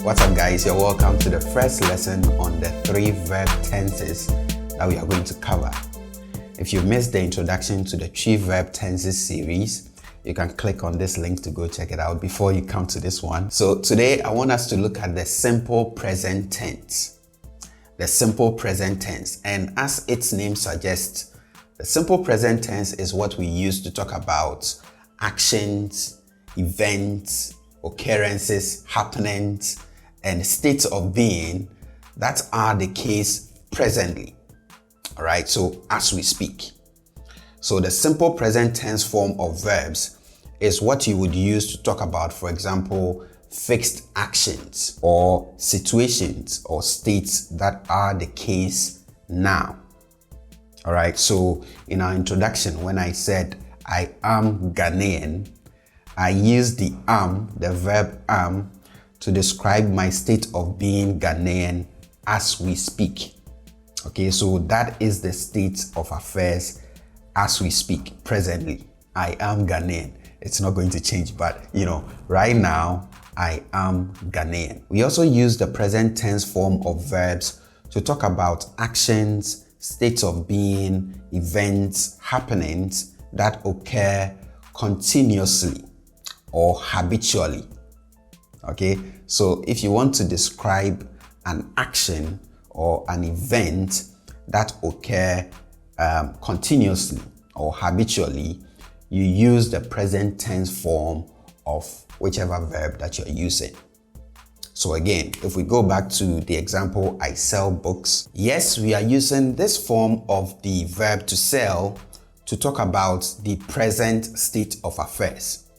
What's up, guys? You're welcome to the first lesson on the 3 verb tenses that we are going to cover. If you missed the introduction to the 3 verb tenses series, you can click on this link to go check it out before you come to this one. So today I want us to look at the simple present tense. The simple present tense, and as its name suggests, the simple present tense is what we use to talk about actions, events, occurrences, happenings, and states of being that are the case presently. All right, so as we speak. So the simple present tense form of verbs is what you would use to talk about, for example, fixed actions or situations or states that are the case now. All right, so in our introduction, when I said I am Ghanaian, I used the verb am, to describe my state of being Ghanaian as we speak. Okay, so that is the state of affairs as we speak presently. I am Ghanaian. It's not going to change, but right now I am Ghanaian. We also use the present tense form of verbs to talk about actions, states of being, events, happenings that occur continuously or habitually. Okay, so if you want to describe an action or an event that occur continuously or habitually, you use the present tense form of whichever verb that you're using. So again, if we go back to the example, I sell books. Yes, we are using this form of the verb to sell to talk about the present state of affairs.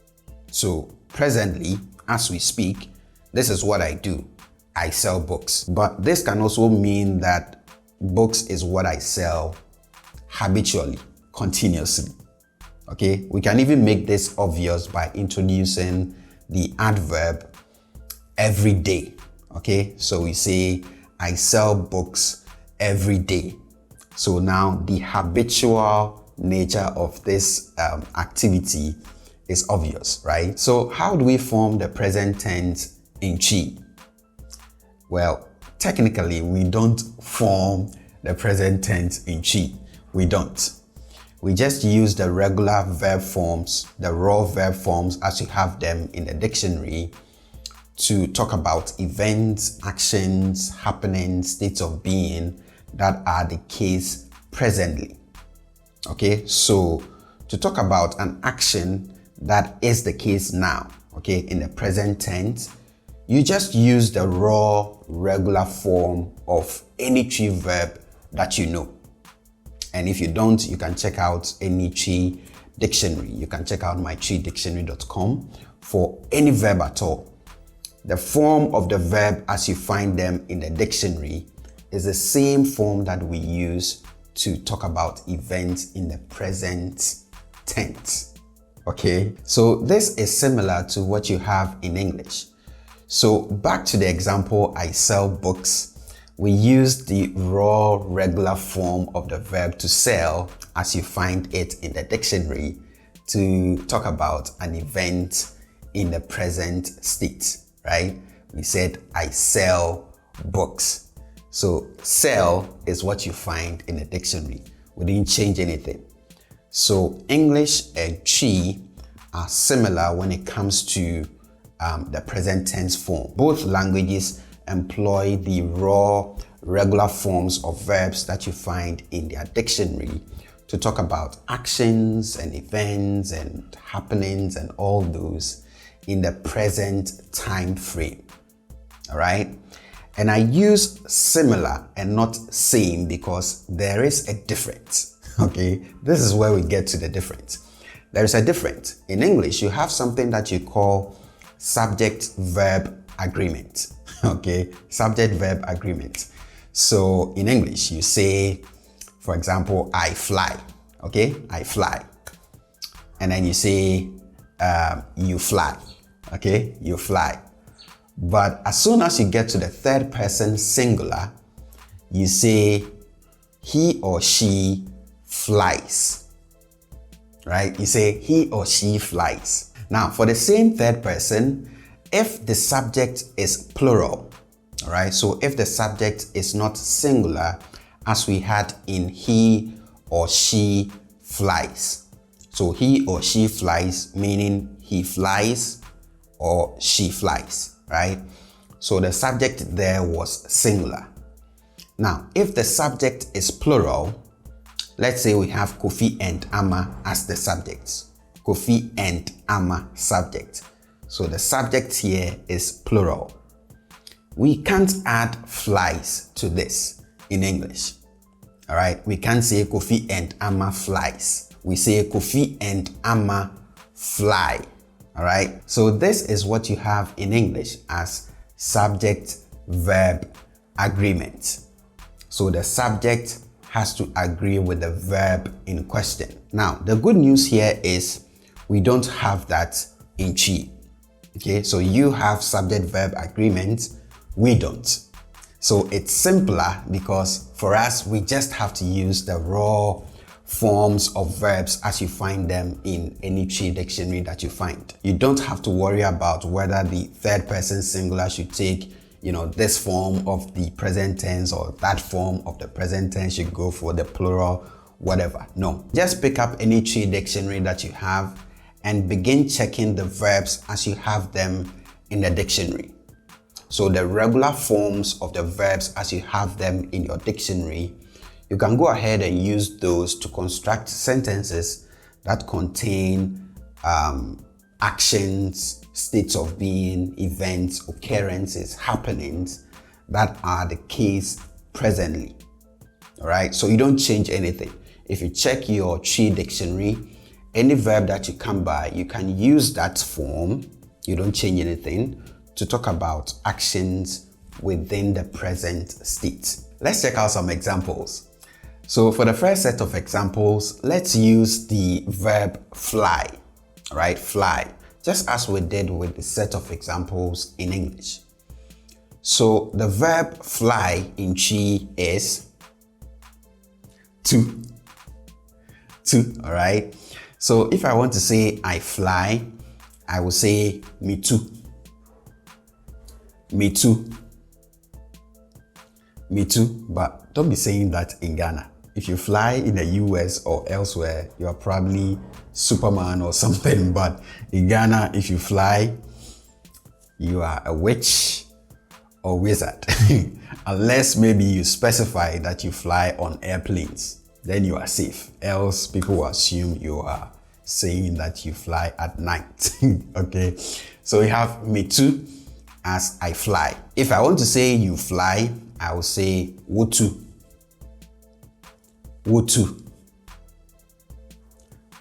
So presently, as we speak, this is what I do. I sell books. But this can also mean that books is what I sell habitually, continuously. Okay, we can even make this obvious by introducing the adverb every day. Okay, so we say I sell books every day. So now the habitual nature of this activity is obvious, right? So how do we form the present tense in Twi? Well, technically we don't form the present tense in Twi. We don't. We just use the regular verb forms, the raw verb forms as you have them in the dictionary, to talk about events, actions, happenings, states of being that are the case presently. Okay, so to talk about an action that is the case now, okay, in the present tense, you just use the raw regular form of any Twi verb that you know. And if you don't, you can check out any Twi dictionary. You can check out mytwidictionary.com for any verb at all. The form of the verb as you find them in the dictionary is the same form that we use to talk about events in the present tense. Okay, so this is similar to what you have in English. So back to the example, I sell books. We use the raw regular form of the verb to sell as you find it in the dictionary to talk about an event in the present state, right? We said I sell books. So sell is what you find in the dictionary. We didn't change anything. So English and Twi are similar when it comes to the present tense form. Both languages employ the raw regular forms of verbs that you find in their dictionary to talk about actions and events and happenings and all those in the present time frame. All right, and I use similar and not same because there is a difference. Okay, this is where we get to the difference. There is a difference. In English, you have something that you call subject-verb agreement. Okay, subject-verb agreement. So in English, you say, for example, I fly. Okay, I fly. And then you say, you fly. Okay, you fly. But as soon as you get to the third person singular, you say, he or she flies, right? You say he or she flies. Now, for the same third person, if the subject is plural, all right, so if the subject is not singular, as we had in he or she flies. So he or she flies, meaning he flies or she flies, right? So the subject there was singular. Now, if the subject is plural, let's say we have Kofi and Ama as the subjects. Kofi and Ama subject. So the subject here is plural. We can't add flies to this in English. All right, we can't say Kofi and Ama flies. We say Kofi and Ama fly. All right, so this is what you have in English as subject-verb agreement. So the subject has to agree with the verb in question. Now, the good news here is we don't have that in Twi. Okay, so you have subject-verb agreement, we don't. So it's simpler because for us, we just have to use the raw forms of verbs as you find them in any Twi dictionary that you find. You don't have to worry about whether the third person singular should take, this form of the present tense or that form of the present tense should go for the plural, whatever. No, just pick up any Twi dictionary that you have and begin checking the verbs as you have them in the dictionary. So the regular forms of the verbs as you have them in your dictionary, you can go ahead and use those to construct sentences that contain actions, states of being, events, occurrences, happenings that are the case presently. All right, so you don't change anything. If you check your Twi dictionary, any verb that you come by, you can use that form, you don't change anything, to talk about actions within the present state. Let's check out some examples. So for the first set of examples, let's use the verb fly, right? Fly, just as we did with the set of examples in English. So the verb fly in Twi is to, all right? So if I want to say I fly, I will say me too. Me too. Me too, but don't be saying that in Ghana. If you fly in the US or elsewhere, you are probably Superman or something, but in Ghana, if you fly, you are a witch or wizard. Unless maybe you specify that you fly on airplanes, then you are safe. Else, people will assume you are saying that you fly at night. Okay, so we have me too as I fly. If I want to say you fly, I will say wotu. Wotu.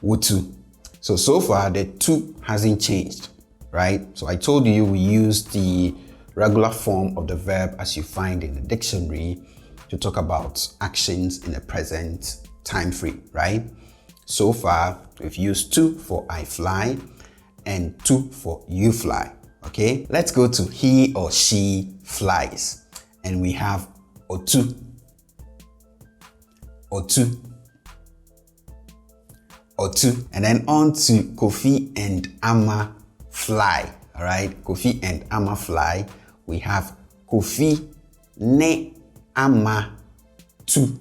Wotu. So far the two hasn't changed, right? So I told you we use the regular form of the verb as you find in the dictionary to talk about actions in the present time frame, right? So far we've used to for I fly and to for you fly. Okay, let's go to he or she flies, and we have otu. Otu. Otu. And then on to Kofi and Ama fly. All right, Kofi and Ama fly. We have Kofi ne ama tu.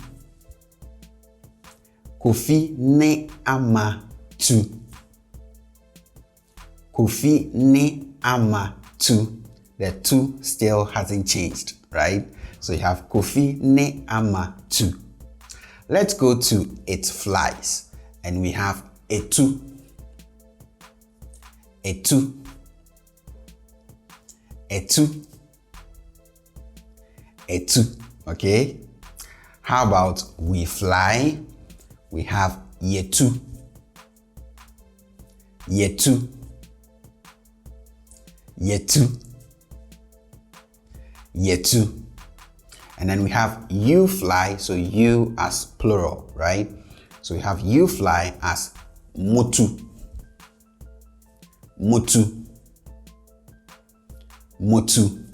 Kofi ne ama tu. Kofi ne ama tu. The two still hasn't changed, right? So you have Kofi ne ama tu. Let's go to it flies, and we have etu. Etu. Etu. Etu. Okay. How about we fly? We have yetu. Yetu. Yetu. Yetu. And then we have you fly, so you as plural, right? So we have you fly as motu. Motu. Motu.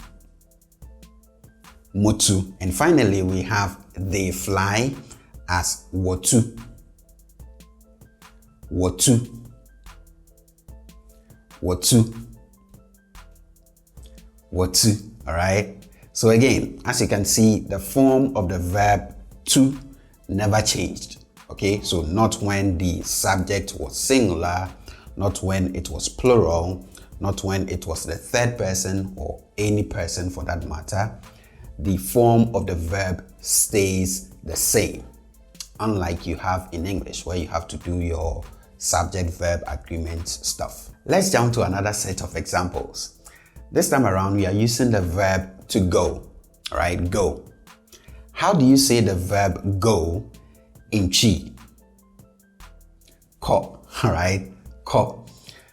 Motu. And finally, we have they fly as wotu. Wotu. Wotu. wotu. All right. So again, as you can see, the form of the verb to never changed. Okay, so not when the subject was singular, not when it was plural, not when it was the third person or any person for that matter. The form of the verb stays the same, unlike you have in English where you have to do your subject-verb agreement stuff. Let's jump to another set of examples. This time around, we are using the verb to go. All right, go. How do you say the verb go in Chi? Ko. All right, ko.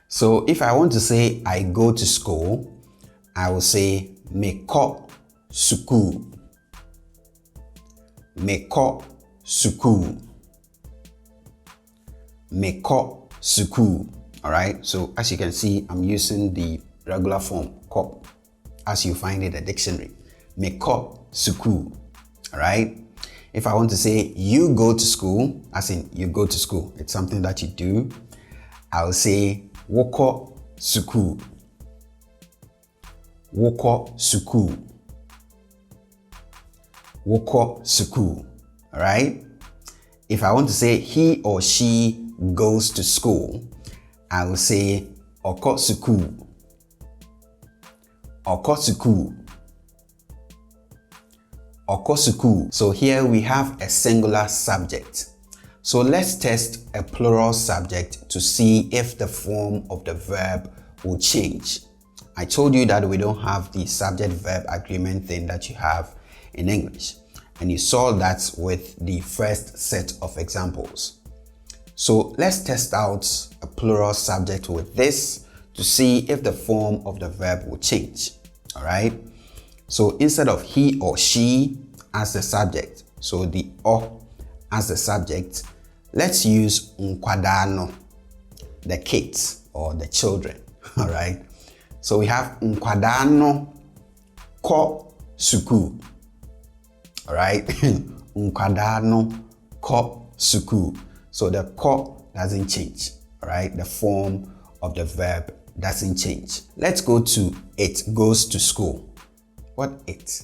So if I want to say I go to school, I will say me ko suku. Me ko suku. Me ko suku. All right, so as you can see, I'm using the regular form ko as you find in the dictionary. Me ko suku. All right. If I want to say you go to school, as in you go to school, it's something that you do, I'll say woko suku. Woko suku. Woko suku. All right. If I want to say he or she goes to school, I will say oko suku. Oko suku. Oko suku. So here we have a singular subject. So let's test a plural subject to see if the form of the verb will change. I told you that we don't have the subject-verb agreement thing that you have in English. And you saw that with the first set of examples. So let's test out a plural subject with this to see if the form of the verb will change. All right. So instead of he or she as the subject, so the o as the subject, let's use nkwadano, the kids or the children. All right. So we have nkwadano ko suku. All right. Nkwadano ko suku. So the ko doesn't change. All right. The form of the verb doesn't change. Let's go to it goes to school. What it?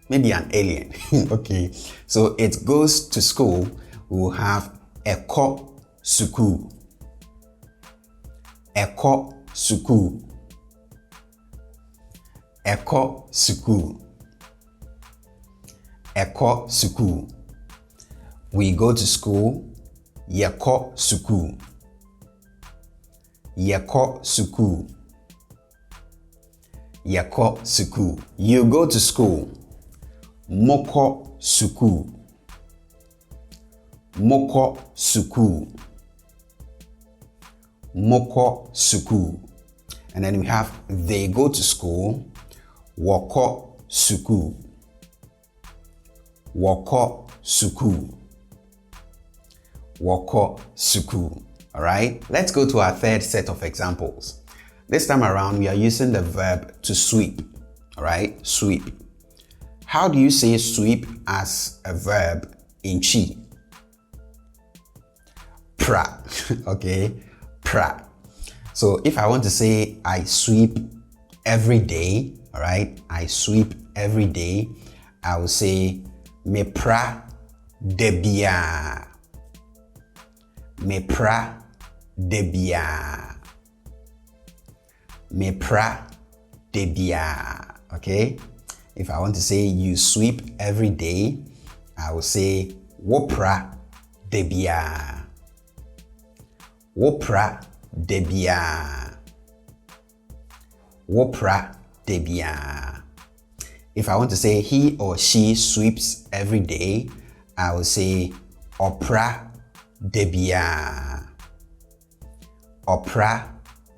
Maybe an alien. Okay. So it goes to school. We will have eko suku. Eko suku. Eko suku. Eko suku. We go to school. Yeko suku. Yeko suku. Yeko suku. You go to school. Moko suku. Moko suku. Moko suku. And then we have they go to school. Woko suku. Woko suku. Woko suku. All right, let's go to our third set of examples. This time around, we are using the verb to sweep. All right, sweep. How do you say sweep as a verb in Chi? Pra. Okay, pra. So if I want to say I sweep every day, all right, I sweep every day, I will say me pra debia. Me pra debia. Me pra debia. Okay. If I want to say you sweep every day, I will say wopra debia. Wopra debia. Wopra debia. If I want to say he or she sweeps every day, I will say opra debia. Opra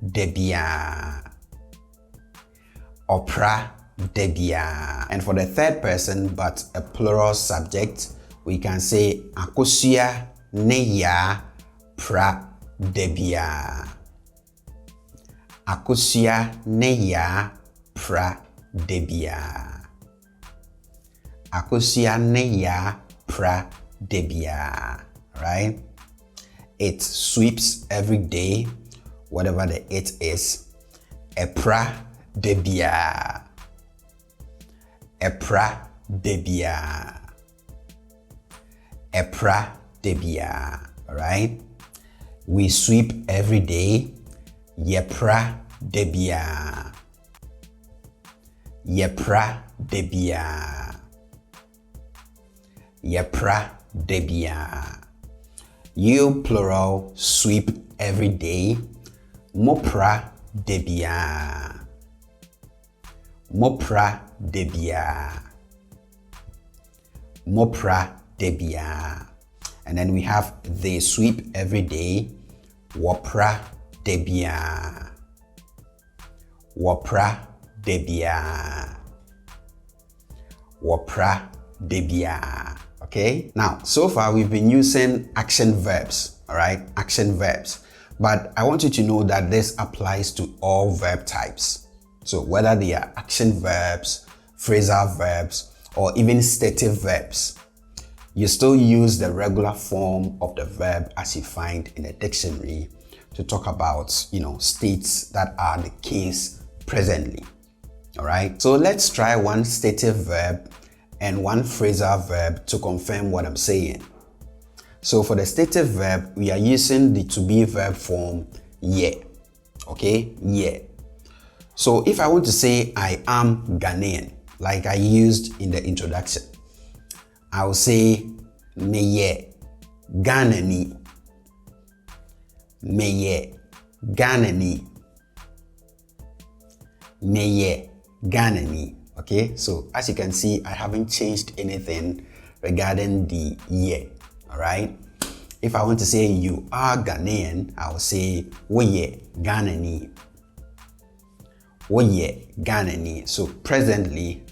debia. Opra debia. And for the third person but a plural subject, we can say akosia neya pra debia. Akosia neya pra debia. Akosia neya pra debia. Right? It sweeps every day, whatever the it is. Epra debia. Epra debia. Epra debia. Alright? We sweep every day. Yepra debia. Yepra debia. Yepra debia. You plural sweep every day. Mopra debia. Mopra debia. Mopra debia. And then we have they sweep every day. Wopra debia. Wopra debia. Wopra debia. Okay, now so far we've been using action verbs, all right, action verbs, but I want you to know that this applies to all verb types. So whether they are action verbs, phrasal verbs, or even stative verbs, you still use the regular form of the verb as you find in a dictionary to talk about, states that are the case presently. All right, so let's try one stative verb and one phrasal verb to confirm what I'm saying. So for the stative verb, we are using the to be verb form ye. Okay, ye. So if I want to say I am Ghanaian, like I used in the introduction, I will say meye Ghanani. Meye Ghanani. Meye Ghanani. Okay, so as you can see, I haven't changed anything regarding the ye. All right. If I want to say you are Ghanaian, I will say woye Ghanani. Woye Ghanani. So presently,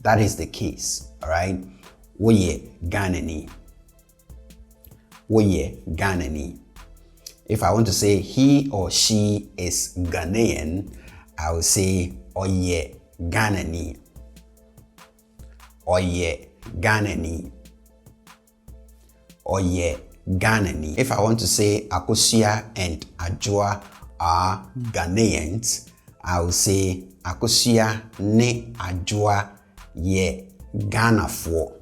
that is the case. All right. Woye Ghanani. Woye Ghanani. If I want to say he or she is Ghanaian, I will say oye Ghanani. Oye Ghanani. Oye Ghanani. If I want to say Akosua and Ajua are Ghanaians, I will say Akosua ne Ajua ye Ghanafo.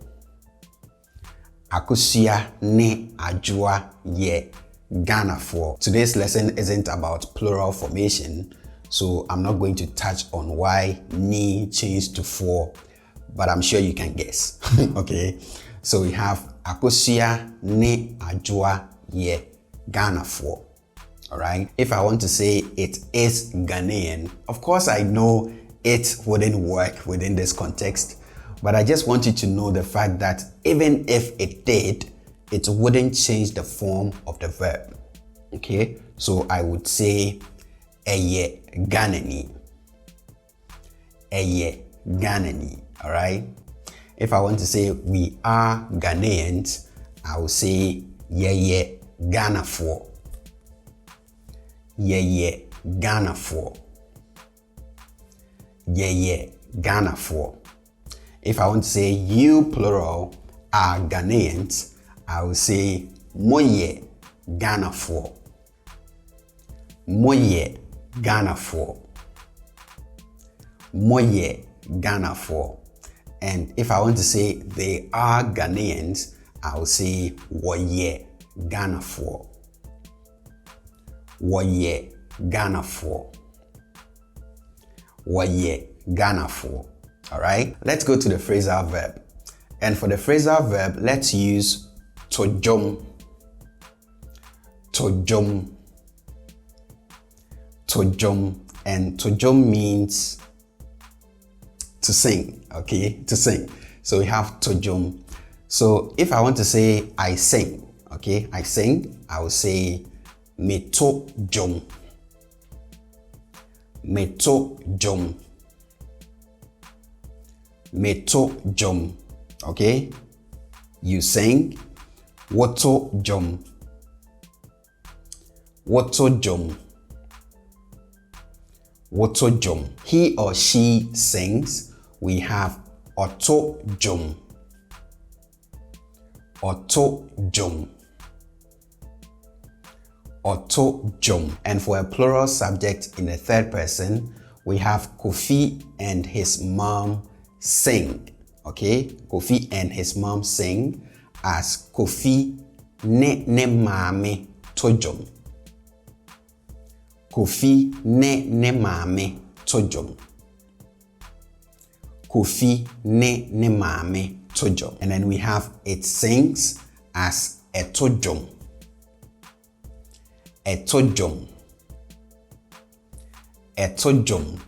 Akosua ne Ajua ye Ghanafo. Today's lesson isn't about plural formation, so I'm not going to touch on why ni changed to for, but I'm sure you can guess. Okay, so we have Akosua ne Ajua ye Ghanafo. All right. If I want to say it is Ghanaian, of course I know it wouldn't work within this context, but I just want you to know the fact that even if it did, it wouldn't change the form of the verb. Okay, so I would say eye Ghanani. Eye Ghanani. All right. If I want to say we are Ghanaians, I will say ye Ghanafo. Ye Ghanafo. Ye Ghanafo. If I want to say you plural are Ghanaians, I will say moye Ghanafo. Moye Ghanafo. Moye Ghanafo. And if I want to say they are Ghanaians, I will say woye Ghanafo. Woye Ghanafo. Woye Ghanafo. All right, let's go to the phrasal verb. And for the phrasal verb, let's use tojom. Tojom. Tojom. And tojom means to sing. Okay, to sing. So we have tojom. So if I want to say I sing, okay, I sing, I will say meto jom. Meto jom. Meto jom. Okay, you sing woto jom. Woto jom. Woto jom. He or she sings. We have oto jom. Oto jom. Oto jom. And for a plural subject in the third person, we have Kofi and his mom sing. Okay, Kofi and his mom sing as Kofi ne maame tojom. Kofi ne maame tojom. Kofi ne maame tojom. And then we have it sings as etojom. Etojom. Etojom.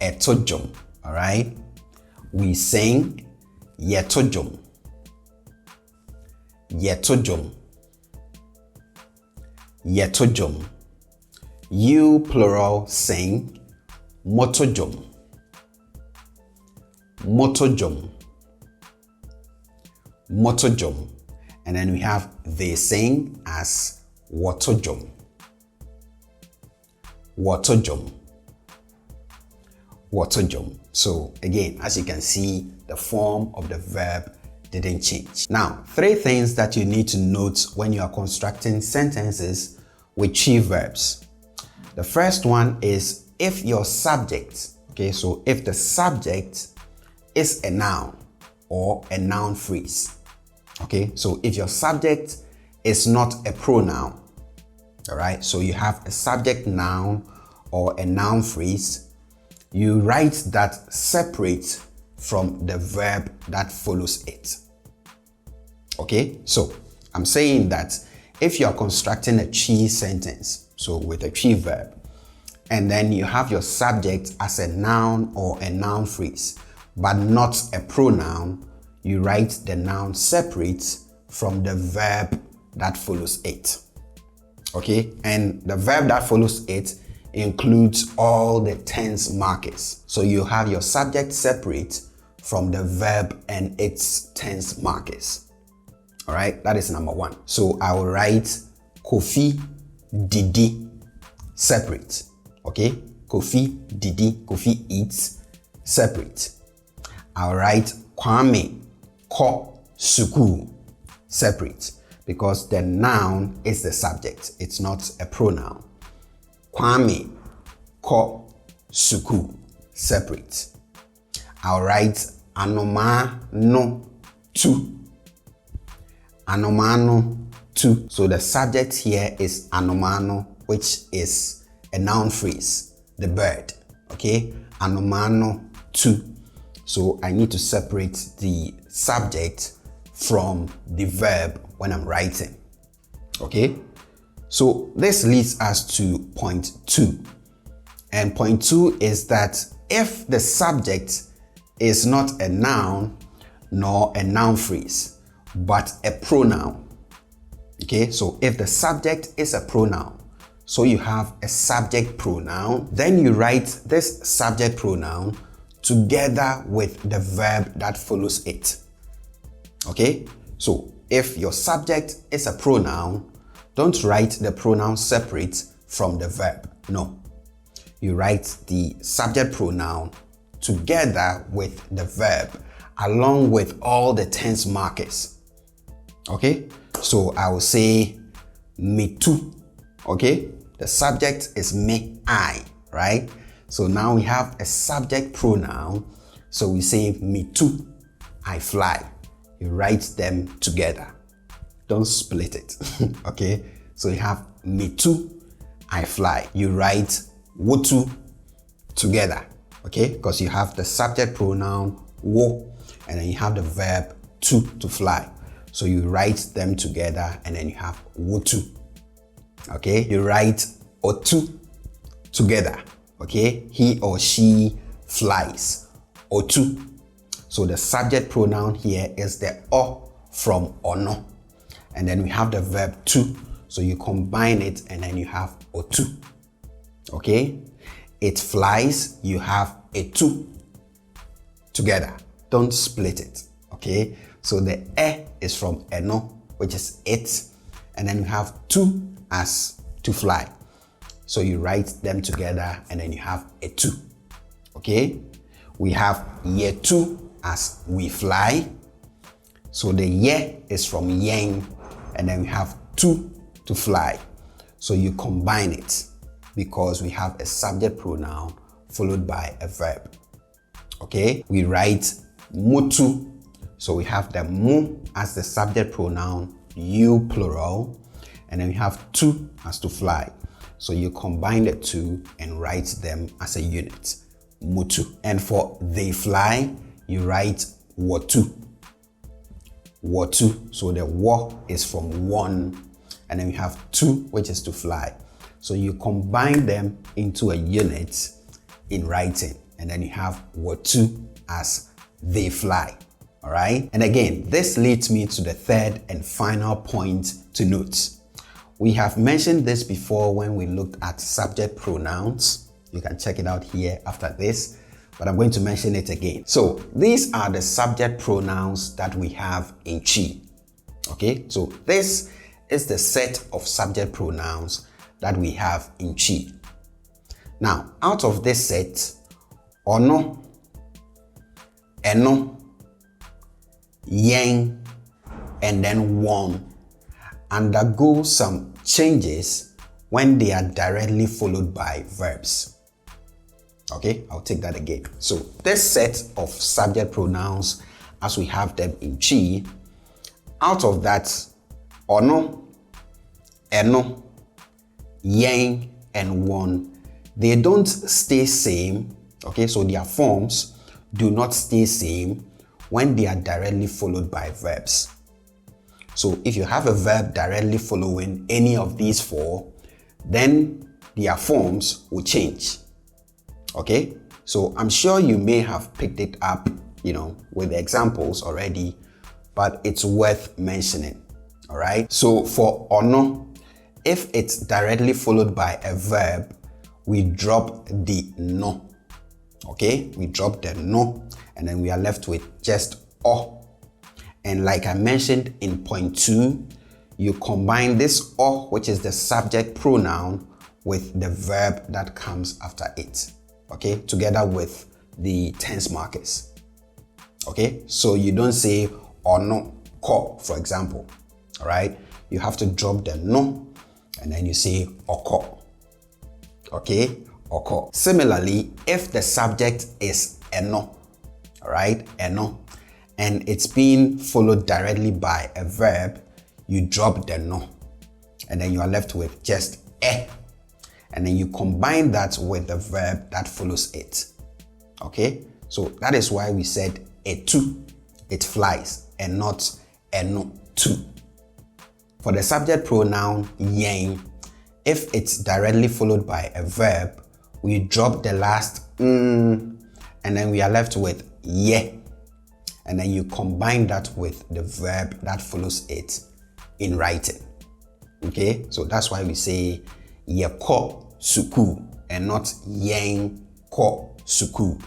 Etojom. All right. We sing yetojom. Yetojom. Yetojom. You plural sing motojom. Motojom. Motojom. And then we have they sing as watojom. Watojom. Watojom. So again, as you can see, the form of the verb didn't change. Now, 3 things that you need to note when you are constructing sentences with Twi verbs. The first one is if your subject, okay, so if the subject is a noun or a noun phrase. Okay, so if your subject is not a pronoun, all right, so you have a subject noun or a noun phrase, you write that separate from the verb that follows it. Okay, so I'm saying that if you are constructing a Twi sentence, so with a Twi verb, and then you have your subject as a noun or a noun phrase, but not a pronoun, you write the noun separate from the verb that follows it. Okay, and the verb that follows it includes all the tense markers. So you have your subject separate from the verb and its tense markers. All right, that is number 1. So I will write Kofi didi separate. Okay, Kofi didi, Kofi eats separate. I'll write Kwame ko suku separate because the noun is the subject. It's not a pronoun. Kwame ko suku separate. I'll write Anoma no tu. Anoma no tu. So the subject here is Anomano, which is a noun phrase, the bird. Okay, Anomano tu. So I need to separate the subject from the verb when I'm writing. Okay, so this leads us to point 2. And point 2 is that if the subject is not a noun nor a noun phrase, but a pronoun. Okay, so if the subject is a pronoun, so you have a subject pronoun, then you write this subject pronoun together with the verb that follows it. Okay, so if your subject is a pronoun, don't write the pronoun separate from the verb. No, you write the subject pronoun together with the verb along with all the tense markers. Okay, so I will say me too. Okay, the subject is me, I, right? So now we have a subject pronoun. So we say me too, I fly. You write them together. Don't split it. Okay, so you have me too, I fly. You write wotu together. Okay, because you have the subject pronoun wo and then you have the verb to fly. So you write them together and then you have wotu. Okay, you write otu together. Okay, he or she flies. Otu. So the subject pronoun here is the o from ono. And then we have the verb to. So you combine it and then you have otu. Okay, it flies, you have etu together. Don't split it. Okay, so the e is from eno, which is it. And then you have to as to fly. So you write them together and then you have a two. Okay, we have yetu as we fly. So the ye is from yen and then we have to fly. So you combine it because we have a subject pronoun followed by a verb. Okay, we write mutu. So we have the mu as the subject pronoun, you plural, and then we have tu as to fly. So you combine the two and write them as a unit, mutu. And for they fly, you write watu. Watu. So the wa is from one, and then we have tu, which is to fly. So you combine them into a unit in writing, and then you have watu as they fly. All right. And again, this leads me to the third and final point to note. We have mentioned this before when we looked at subject pronouns. You can check it out here after this, but I'm going to mention it again. So these are the subject pronouns that we have in Twi. Okay, so this is the set of subject pronouns that we have in Twi. Now, out of this set, ono, eno, yen, and then won undergo some changes when they are directly followed by verbs. Okay, I'll take that again. So this set of subject pronouns as we have them in Twi, out of that, ono, eno, yen, and won, they don't stay same. Okay, so their forms do not stay same when they are directly followed by verbs. So if you have a verb directly following any of these four, then their forms will change. Okay, so I'm sure you may have picked it up, with the examples already, but it's worth mentioning. All right, so for ono, if it's directly followed by a verb, we drop the no. Okay, we drop the no, and then we are left with just o. And like I mentioned in point 2, you combine this o, which is the subject pronoun, with the verb that comes after it. Okay, together with the tense markers. Okay, so you don't say ono ko, for example. All right, you have to drop the no, and then you say oko. Okay, oko. Similarly, if the subject is eno, all right, eno, and it's being followed directly by a verb, you drop the no, and then you are left with just e, and then you combine that with the verb that follows it. Okay, so that is why we said etu, it flies, and not eno tu. For the subject pronoun yen, if it's directly followed by a verb, we drop the last and then we are left with ye, and then you combine that with the verb that follows it in writing. Okay, so that's why we say ye ko suku and not yen ko suku.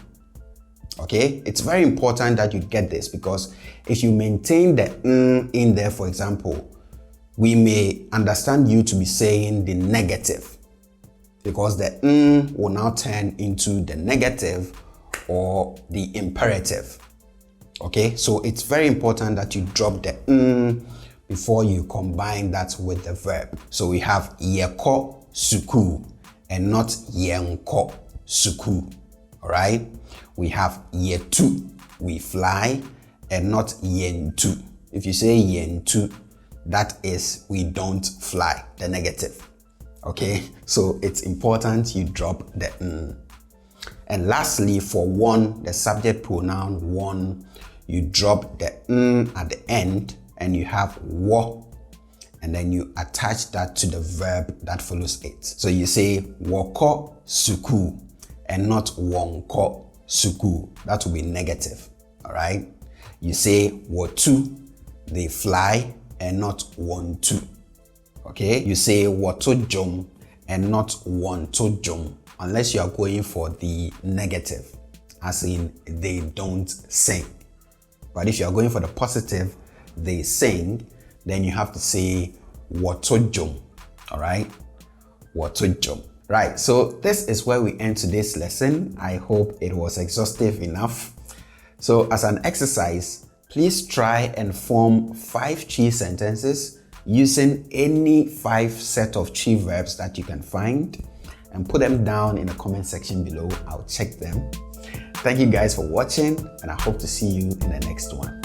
Okay, it's very important that you get this, because if you maintain the in there, for example, we may understand you to be saying the negative, because the will now turn into the negative or the imperative. Okay, so it's very important that you drop the before you combine that with the verb. So we have yeko suku and not yenko suku. All right, we have yetu, we fly, and not yentu. If you say yentu, that is we don't fly, the negative. Okay, so it's important you drop the And lastly, for one, the subject pronoun one, you drop the at the end and you have wo, and then you attach that to the verb that follows it. So you say woko suku and not wonko suku. That will be negative. All right, you say wotu, they fly, and not want to. Okay, you say wato jom and not want to jom, unless you are going for the negative, as in they don't sing. But if you are going for the positive, they sing, then you have to say wato jom. All right, wato jom. Right, so this is where we end today's lesson. I hope it was exhaustive enough. So as an exercise, please try and form 5 Twi sentences using any 5 set of Twi verbs that you can find, and put them down in the comment section below. I'll check them. Thank you guys for watching, and I hope to see you in the next one.